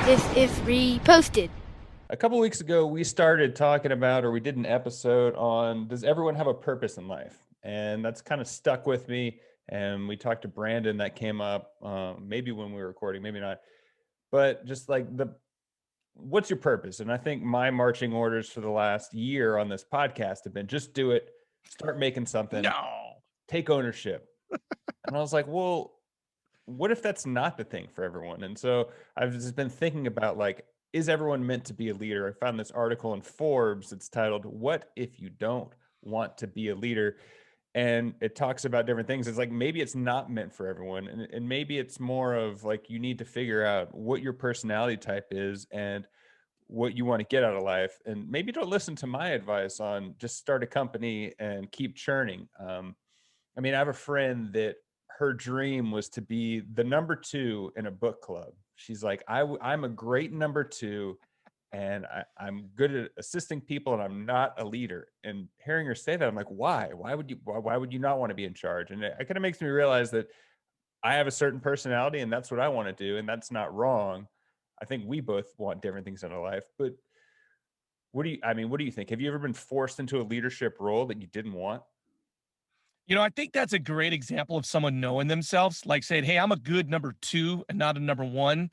This is reposted. A couple weeks ago, we started talking about, or we did an episode on, does everyone have a purpose in life? And that's kind of stuck with me. And we talked to Brandon, that came up maybe when we were recording, maybe not. But just like what's your purpose? And I think my marching orders for the last year on this podcast have been just do it, start making something, No. take ownership. And I was like, well, what if that's not the thing for everyone? And so I've just been thinking about, like, is everyone meant to be a leader? I found this article in Forbes. It's titled, What If You Don't Want to Be a Leader? And it talks about different things. It's like, maybe it's not meant for everyone. And maybe it's more of like, you need to figure out what your personality type is and what you want to get out of life. And maybe don't listen to my advice on just start a company and keep churning. I mean, I have a friend that her dream was to be the number two in a book club. She's like, I'm a great number two, and I'm good at assisting people, and I'm not a leader. And hearing her say that, I'm like, why? Why would you not want to be in charge? And it kind of makes me realize that I have a certain personality, and that's what I want to do, and that's not wrong. I think we both want different things in our life, but what do you think? Have you ever been forced into a leadership role that you didn't want? I think that's a great example of someone knowing themselves, like saying, hey, I'm a good number two and not a number one.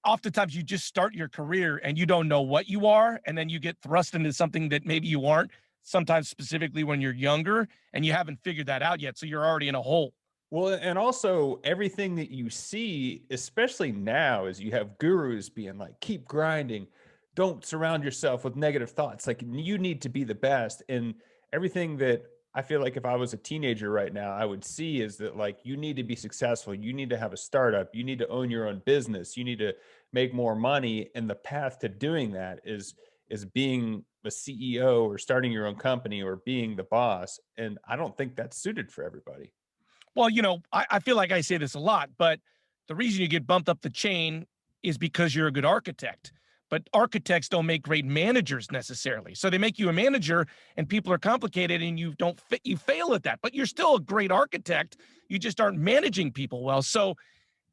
Oftentimes, you just start your career and you don't know what you are. And then you get thrust into something that maybe you aren't, sometimes specifically when you're younger and you haven't figured that out yet. So you're already in a hole. Well, and also everything that you see, especially now, is you have gurus being like, keep grinding, don't surround yourself with negative thoughts. Like, you need to be the best. And everything that I feel like if I was a teenager right now, I would see is that, like, you need to be successful. You need to have a startup. You need to own your own business. You need to make more money. And the path to doing that is being a CEO or starting your own company or being the boss. And I don't think that's suited for everybody. Well, I feel like I say this a lot, but the reason you get bumped up the chain is because you're a good architect. But architects don't make great managers necessarily. So they make you a manager and people are complicated and you don't fit, you fail at that. But you're still a great architect. You just aren't managing people well. So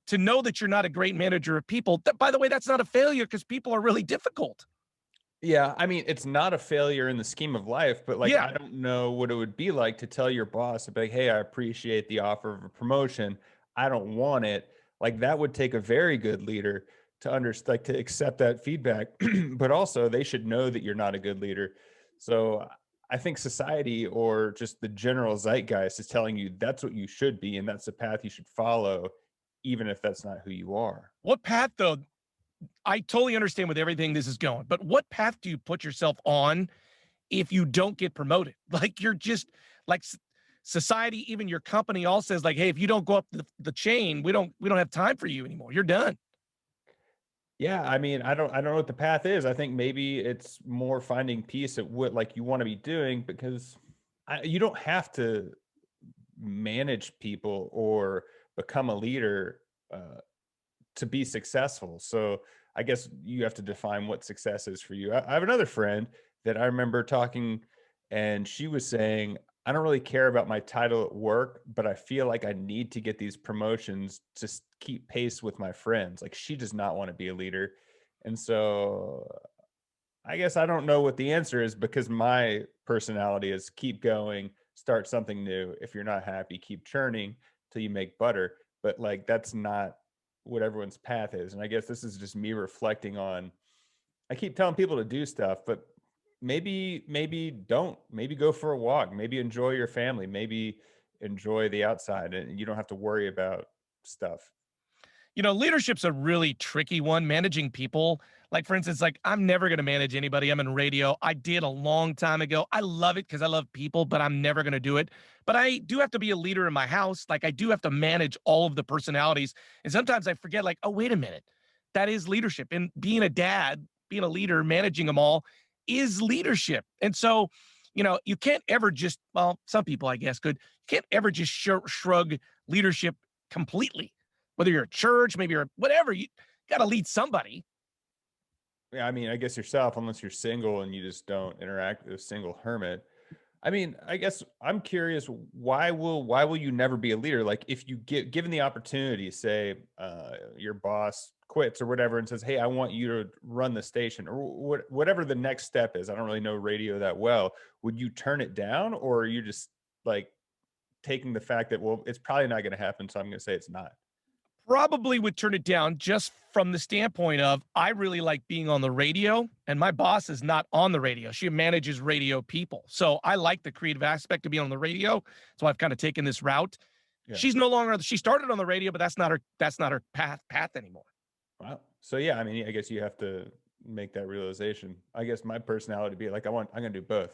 to know that you're not a great manager of people, by the way, that's not a failure because people are really difficult. Yeah, I mean, it's not a failure in the scheme of life, but like, Yeah. I don't know what it would be like to tell your boss to be like, hey, I appreciate the offer of a promotion. I don't want it. Like, that would take a very good leader to understand, like, to accept that feedback, but also they should know that you're not a good leader. So I think society, or just the general zeitgeist, is telling you that's what you should be and that's the path you should follow, even if that's not who you are. What path, though, I totally understand with everything this is going, but what path do you put yourself on if you don't get promoted? Like you're just like society, even your company all says like, hey, if you don't go up the chain, we don't have time for you anymore. You're done. Yeah, I mean, I don't know what the path is. I think maybe it's more finding peace at what, like, you want to be doing, because you don't have to manage people or become a leader uh, to be successful. So I guess you have to define what success is for you. I have another friend that I remember talking, and she was saying, I don't really care about my title at work, but I feel like I need to get these promotions to keep pace with my friends. Like, she does not want to be a leader. And so I guess I don't know what the answer is, because my personality is keep going, start something new. If you're not happy, keep churning till you make butter. But like, that's not what everyone's path is. And I guess this is just me reflecting on, I keep telling people to do stuff, but maybe don't. Maybe go for a walk. Maybe enjoy your family. Maybe enjoy the outside, and you don't have to worry about stuff. Leadership's a really tricky one, managing people. Like, for instance, like I'm never going to manage anybody. I'm in radio. I did a long time ago. I love it because I love people, but I'm never going to do it. But I do have to be a leader in my house. Like, I do have to manage all of the personalities. And sometimes I forget, like, oh, wait a minute. That is leadership. And being a dad, being a leader, managing them all is leadership. And so, you can't ever just, well, some people, I guess, could, you can't ever just shrug leadership completely, whether you're a church, maybe you're whatever, you got to lead somebody. Yeah, I mean, I guess yourself, unless you're single and you just don't interact with a single hermit. I mean, I guess I'm curious, why will you never be a leader? Like, if you get given the opportunity, say your boss quits or whatever and says, hey, I want you to run the station, or whatever the next step is. I don't really know radio that well. Would you turn it down, or are you just like taking the fact that, well, it's probably not going to happen, so I'm going to say it's not? Probably would turn it down just from the standpoint of I really like being on the radio, and my boss is not on the radio. She manages radio people. So I like the creative aspect of being on the radio. So I've kind of taken this route. Yeah. She's no longer, she started on the radio, but that's not her path anymore. Wow. So yeah, I mean, I guess you have to make that realization. I guess my personality would be like, I'm going to do both.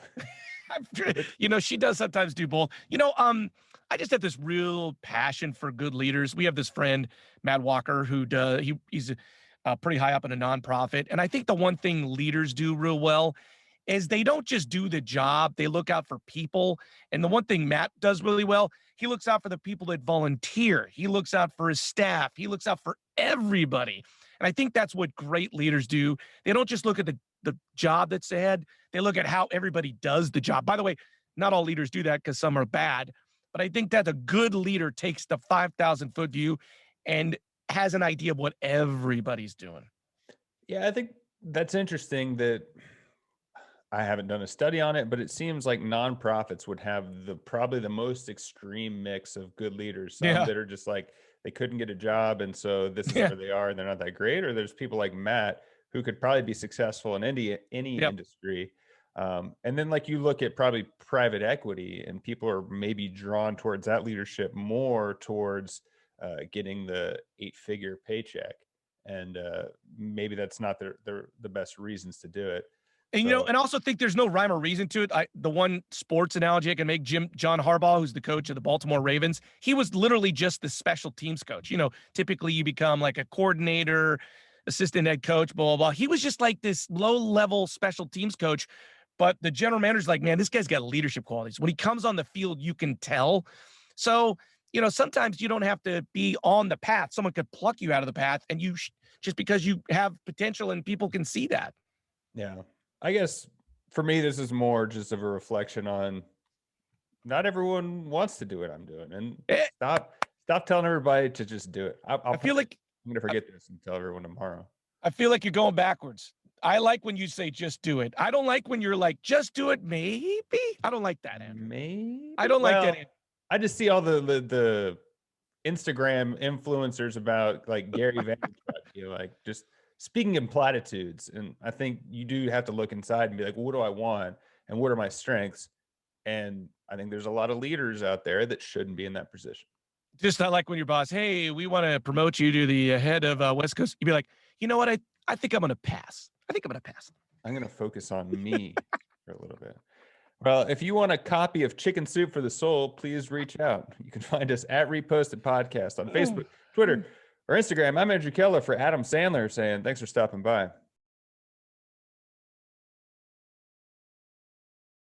She does sometimes do both. I just have this real passion for good leaders. We have this friend, Matt Walker, who he's pretty high up in a nonprofit. And I think the one thing leaders do real well is they don't just do the job, they look out for people. And the one thing Matt does really well, he looks out for the people that volunteer. He looks out for his staff. He looks out for everybody. And I think that's what great leaders do. They don't just look at the job that's ahead. They look at how everybody does the job. By the way, not all leaders do that because some are bad. But I think that a good leader takes the 5,000-foot view and has an idea of what everybody's doing. Yeah, I think that's interesting that I haven't done a study on it, but it seems like nonprofits would have probably the most extreme mix of good leaders. Some that are just like, they couldn't get a job, and so this is where they are, and they're not that great. Or there's people like Matt who could probably be successful in any industry. And then like you look at probably private equity, and people are maybe drawn towards that leadership more towards getting the 8-figure paycheck. And maybe that's not the best reasons to do it. And, and I also think there's no rhyme or reason to it. The one sports analogy I can make, John Harbaugh, who's the coach of the Baltimore Ravens, he was literally just the special teams coach. Typically you become like a coordinator, assistant head coach, blah, blah, blah. He was just like this low-level special teams coach. But the general manager's like, man, this guy's got leadership qualities. When he comes on the field, you can tell. So, sometimes you don't have to be on the path. Someone could pluck you out of the path, and just because you have potential and people can see that. Yeah. I guess for me, this is more just of a reflection on not everyone wants to do what I'm doing, and stop telling everybody to just do it. I feel like I'm going to forget this and tell everyone tomorrow. I feel like you're going backwards. I like when you say just do it. I don't like when you're like, just do it, maybe. I don't like that, Andrew. Maybe. I don't like that, Andrew. I just see all the Instagram influencers about like Gary Vaynerchuk, like just speaking in platitudes. And I think you do have to look inside and be like, well, what do I want? And what are my strengths? And I think there's a lot of leaders out there that shouldn't be in that position. Just not like when your boss, hey, we want to promote you to the head of West Coast. You'd be like, you know what? I think I'm going to pass. I'm going to focus on me for a little bit. Well, if you want a copy of Chicken Soup for the Soul, please reach out. You can find us at Reposted Podcast on Facebook, Twitter, or Instagram. I'm Andrew Keller for Adam Sandler saying thanks for stopping by.